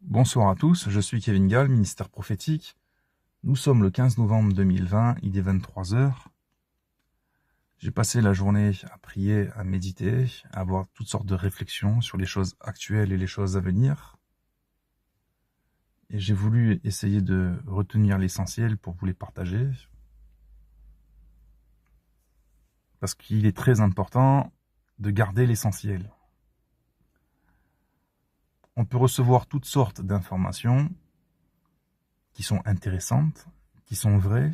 Bonsoir à tous, je suis Kevin Gall, ministère prophétique. Nous sommes le 15 novembre 2020, il est 23 heures. J'ai passé la journée à prier, à méditer, à avoir toutes sortes de réflexions sur les choses actuelles et les choses à venir. Et j'ai voulu essayer de retenir l'essentiel pour vous les partager. Parce qu'il est très important de garder l'essentiel. On peut recevoir toutes sortes d'informations qui sont intéressantes, qui sont vraies,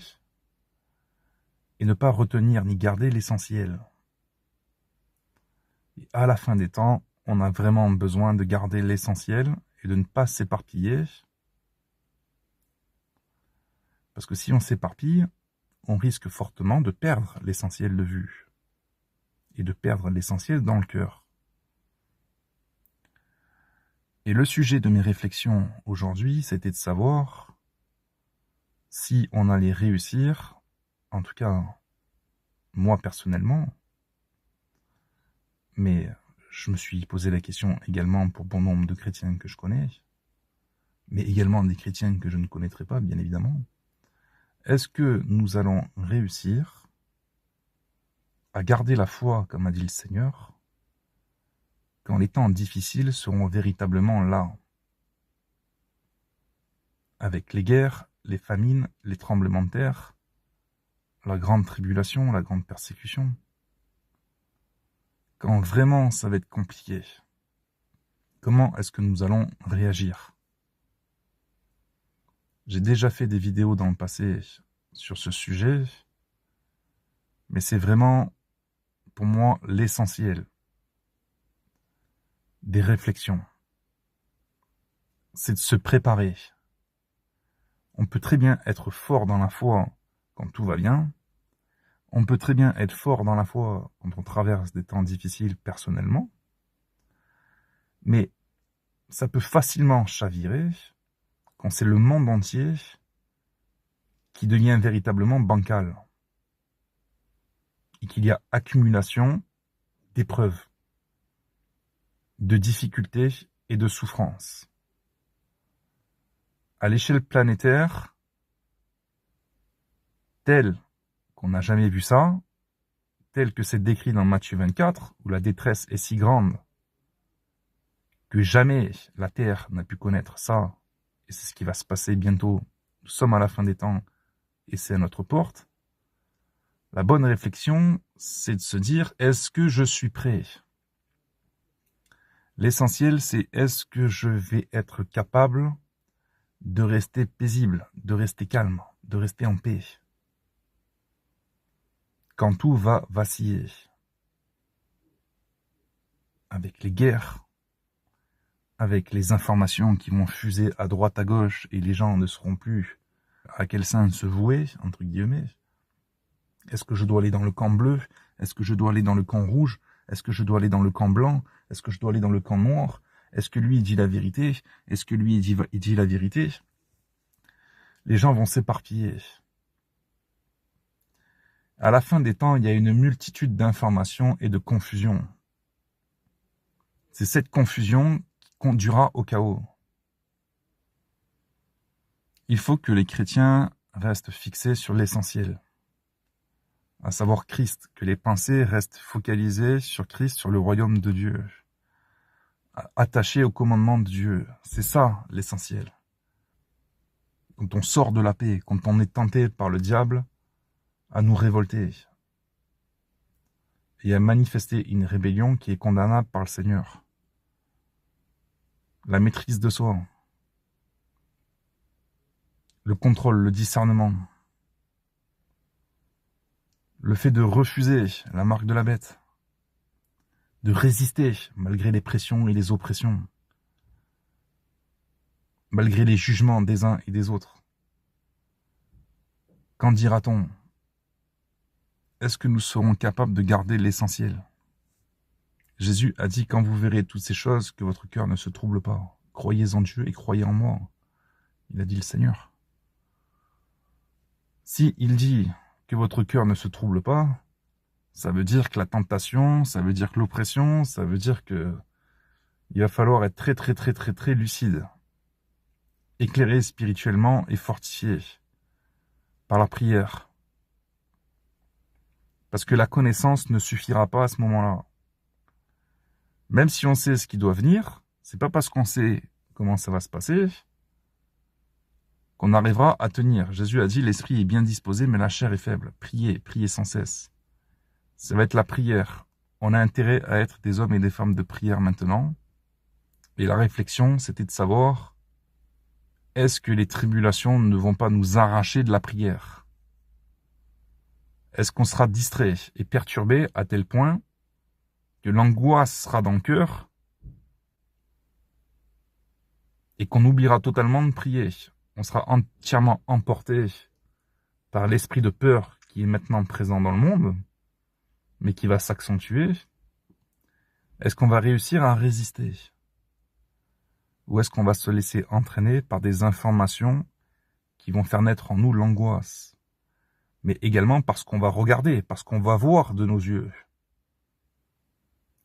et ne pas retenir ni garder l'essentiel. Et à la fin des temps, on a vraiment besoin de garder l'essentiel et de ne pas s'éparpiller. Parce que si on s'éparpille, on risque fortement de perdre l'essentiel de vue. Et de perdre l'essentiel dans le cœur. Et le sujet de mes réflexions aujourd'hui, c'était de savoir si on allait réussir, en tout cas, moi personnellement, mais je me suis posé la question également pour bon nombre de chrétiens que je connais, mais également des chrétiens que je ne connaîtrai pas, bien évidemment. Est-ce que nous allons réussir à garder la foi, comme a dit le Seigneur, quand les temps difficiles seront véritablement là, avec les guerres, les famines, les tremblements de terre, la grande tribulation, la grande persécution, quand vraiment ça va être compliqué, comment est-ce que nous allons réagir? J'ai déjà fait des vidéos dans le passé sur ce sujet, mais c'est vraiment, pour moi, l'essentiel des réflexions. C'est de se préparer. On peut très bien être fort dans la foi quand tout va bien. On peut très bien être fort dans la foi quand on traverse des temps difficiles personnellement. Mais ça peut facilement chavirer quand c'est le monde entier qui devient véritablement bancal. Et qu'il y a accumulation d'épreuves, de difficultés et de souffrances. À l'échelle planétaire, telle qu'on n'a jamais vu ça, tel que c'est décrit dans Matthieu 24, où la détresse est si grande que jamais la terre n'a pu connaître ça, et c'est ce qui va se passer bientôt. Nous sommes à la fin des temps, et c'est à notre porte. La bonne réflexion, c'est de se dire, est-ce que je suis prêt? L'essentiel, c'est est-ce que je vais être capable de rester paisible, de rester calme, de rester en paix, quand tout va vaciller, avec les guerres, avec les informations qui vont fuser à droite à gauche et les gens ne sauront plus à quel sein se vouer, entre guillemets. Est-ce que je dois aller dans le camp bleu? Est-ce que je dois aller dans le camp rouge? Est-ce que je dois aller dans le camp blanc? Est-ce que je dois aller dans le camp noir? Est-ce que lui il dit la vérité? Est-ce que lui il dit la vérité? Les gens vont s'éparpiller. À la fin des temps, il y a une multitude d'informations et de confusion. C'est cette confusion qui conduira au chaos. Il faut que les chrétiens restent fixés sur l'essentiel, à savoir Christ, que les pensées restent focalisées sur Christ, sur le royaume de Dieu, attachées au commandement de Dieu. C'est ça l'essentiel. Quand on sort de la paix, quand on est tenté par le diable à nous révolter et à manifester une rébellion qui est condamnable par le Seigneur. La maîtrise de soi, le contrôle, le discernement, le fait de refuser la marque de la bête, de résister malgré les pressions et les oppressions, malgré les jugements des uns et des autres. Qu'en dira-t-on? Est-ce que nous serons capables de garder l'essentiel? Jésus a dit, quand vous verrez toutes ces choses, que votre cœur ne se trouble pas. Croyez en Dieu et croyez en moi. Il a dit le Seigneur. Si il dit que votre cœur ne se trouble pas, ça veut dire que la tentation, ça veut dire que l'oppression, ça veut dire que il va falloir être très lucide. éclairés spirituellement et fortifiés par la prière. Parce que la connaissance ne suffira pas à ce moment-là. Même si on sait ce qui doit venir, c'est pas parce qu'on sait comment ça va se passer qu'on arrivera à tenir. Jésus a dit, l'esprit est bien disposé, mais la chair est faible. Priez, priez sans cesse. Ça va être la prière. On a intérêt à être des hommes et des femmes de prière maintenant. Et la réflexion, c'était de savoir, est-ce que les tribulations ne vont pas nous arracher de la prière? Est-ce qu'on sera distrait et perturbé à tel point que l'angoisse sera dans le cœur et qu'on oubliera totalement de prier? On sera entièrement emporté par l'esprit de peur qui est maintenant présent dans le monde, mais qui va s'accentuer. Est-ce qu'on va réussir à résister? Ou est-ce qu'on va se laisser entraîner par des informations qui vont faire naître en nous l'angoisse? Mais également parce qu'on va regarder, parce qu'on va voir de nos yeux.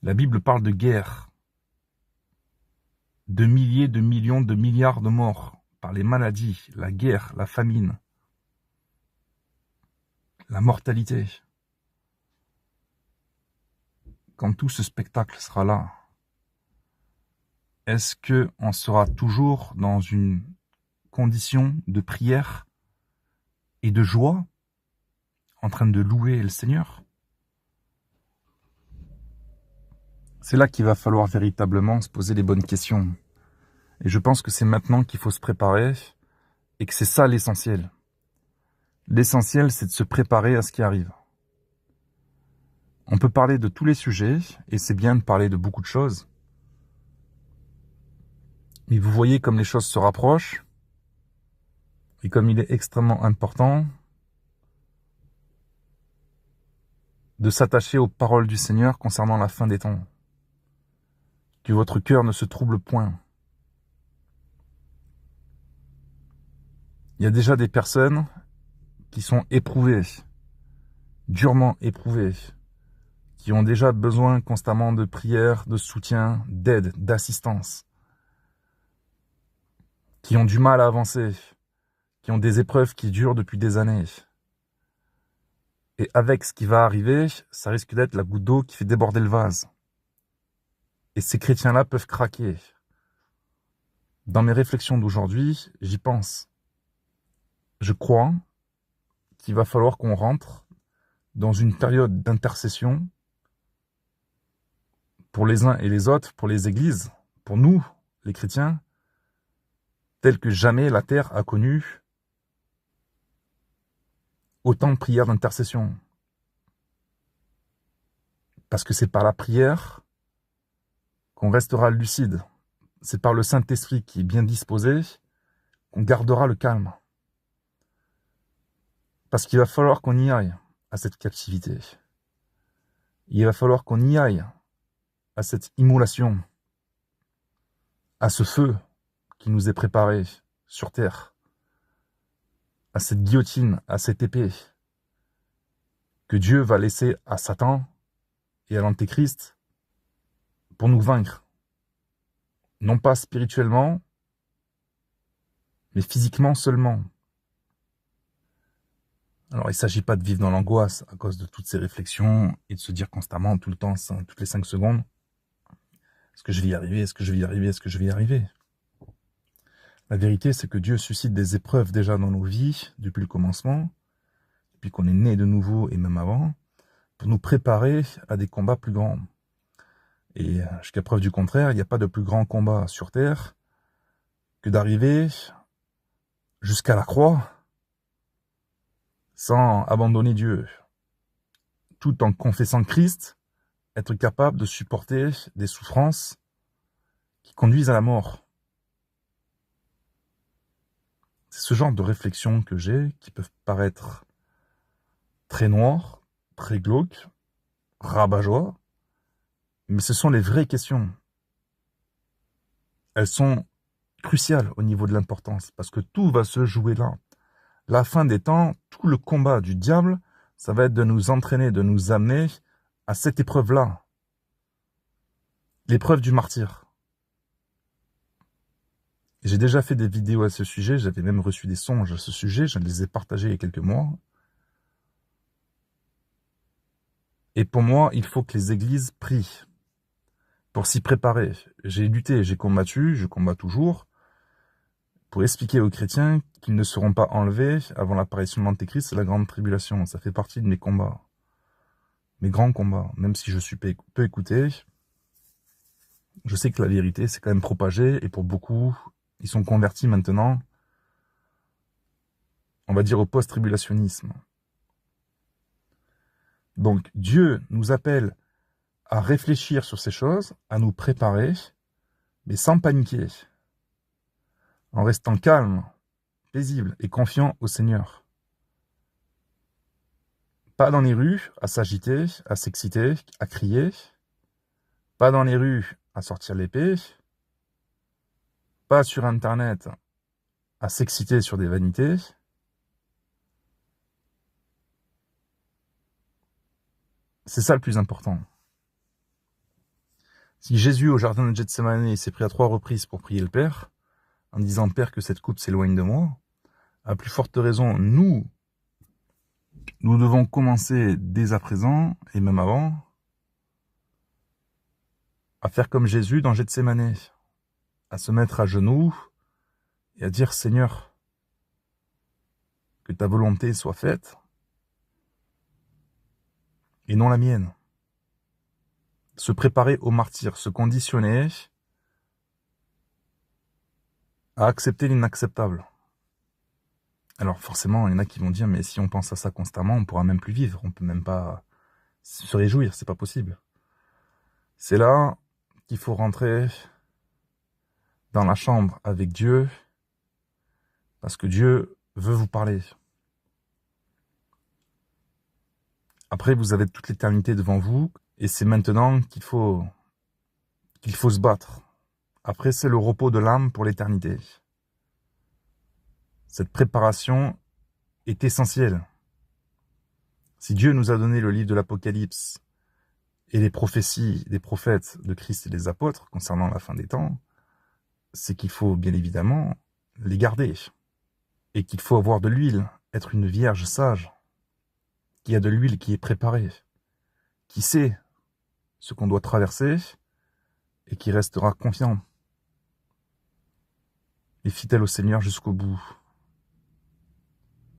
La Bible parle de guerre, de milliers, de millions, de milliards de morts par les maladies, la guerre, la famine, la mortalité. Quand tout ce spectacle sera là, est-ce qu'on sera toujours dans une condition de prière et de joie, en train de louer le Seigneur? C'est là qu'il va falloir véritablement se poser les bonnes questions. Et je pense que c'est maintenant qu'il faut se préparer et que c'est ça l'essentiel. L'essentiel, c'est de se préparer à ce qui arrive. On peut parler de tous les sujets, et c'est bien de parler de beaucoup de choses. Mais vous voyez comme les choses se rapprochent, et comme il est extrêmement important de s'attacher aux paroles du Seigneur concernant la fin des temps. Que votre cœur ne se trouble point. Il y a déjà des personnes qui sont éprouvées, durement éprouvées, qui ont déjà besoin constamment de prière, de soutien, d'aide, d'assistance, qui ont du mal à avancer, qui ont des épreuves qui durent depuis des années. Et avec ce qui va arriver, ça risque d'être la goutte d'eau qui fait déborder le vase. Et ces chrétiens-là peuvent craquer. Dans mes réflexions d'aujourd'hui, j'y pense. Je crois qu'il va falloir qu'on rentre dans une période d'intercession pour les uns et les autres, pour les églises, pour nous, les chrétiens, telle que jamais la terre a connu autant de prières d'intercession. Parce que c'est par la prière qu'on restera lucide. C'est par le Saint-Esprit qui est bien disposé qu'on gardera le calme. Parce qu'il va falloir qu'on y aille à cette captivité. Il va falloir qu'on y aille à cette immolation, à ce feu qui nous est préparé sur terre, à cette guillotine, à cette épée que Dieu va laisser à Satan et à l'Antéchrist pour nous vaincre. Non pas spirituellement, mais physiquement seulement. Alors, il ne s'agit pas de vivre dans l'angoisse à cause de toutes ces réflexions et de se dire constamment, tout le temps, toutes les 5 secondes, est-ce que je vais y arriver, est-ce que je vais y arriver, est-ce que je vais y arriver? La vérité, c'est que Dieu suscite des épreuves déjà dans nos vies, depuis le commencement, depuis qu'on est né de nouveau et même avant, pour nous préparer à des combats plus grands. Et jusqu'à preuve du contraire, il n'y a pas de plus grand combat sur terre que d'arriver jusqu'à la croix sans abandonner Dieu, tout en confessant Christ, être capable de supporter des souffrances qui conduisent à la mort. C'est ce genre de réflexions que j'ai qui peuvent paraître très noires, très glauques, rabat-joie, mais ce sont les vraies questions. Elles sont cruciales au niveau de l'importance, parce que tout va se jouer là. La fin des temps, tout le combat du diable, ça va être de nous entraîner, de nous amener à cette épreuve-là. L'épreuve du martyr. J'ai déjà fait des vidéos à ce sujet, j'avais même reçu des songes à ce sujet, je les ai partagés il y a quelques mois. Et pour moi, il faut que les églises prient pour s'y préparer. J'ai lutté, j'ai combattu, je combats toujours, pour expliquer aux chrétiens qu'ils ne seront pas enlevés avant l'apparition de l'Antéchrist et la grande tribulation. Ça fait partie de mes combats, mes grands combats. Même si je suis peu écouté, je sais que la vérité s'est quand même propagée, et pour beaucoup, ils sont convertis maintenant, on va dire, au post-tribulationnisme. Donc Dieu nous appelle à réfléchir sur ces choses, à nous préparer, mais sans paniquer, en restant calme, paisible et confiant au Seigneur. Pas dans les rues à s'agiter, à s'exciter, à crier, pas dans les rues à sortir l'épée, pas sur Internet à s'exciter sur des vanités. C'est ça le plus important. Si Jésus, au jardin de Gethsémani, s'est pris à 3 reprises pour prier le Père, en disant « Père, que cette coupe s'éloigne de moi », à plus forte raison, nous devons commencer dès à présent, et même avant, à faire comme Jésus dans Gethsémani, à se mettre à genoux et à dire « Seigneur, que ta volonté soit faite, et non la mienne ». Se préparer au martyre, se conditionner à accepter l'inacceptable. Alors forcément, il y en a qui vont dire, mais si on pense à ça constamment, on pourra même plus vivre, on peut même pas se réjouir, c'est pas possible. C'est là qu'il faut rentrer dans la chambre avec Dieu, parce que Dieu veut vous parler. Après, vous avez toute l'éternité devant vous, et c'est maintenant qu'il faut se battre. Après, c'est le repos de l'âme pour l'éternité. Cette préparation est essentielle. Si Dieu nous a donné le livre de l'Apocalypse et les prophéties des prophètes de Christ et des apôtres concernant la fin des temps, c'est qu'il faut bien évidemment les garder. Et qu'il faut avoir de l'huile, être une vierge sage, qui a de l'huile qui est préparée, qui sait ce qu'on doit traverser et qui restera confiant et fidèle au Seigneur jusqu'au bout.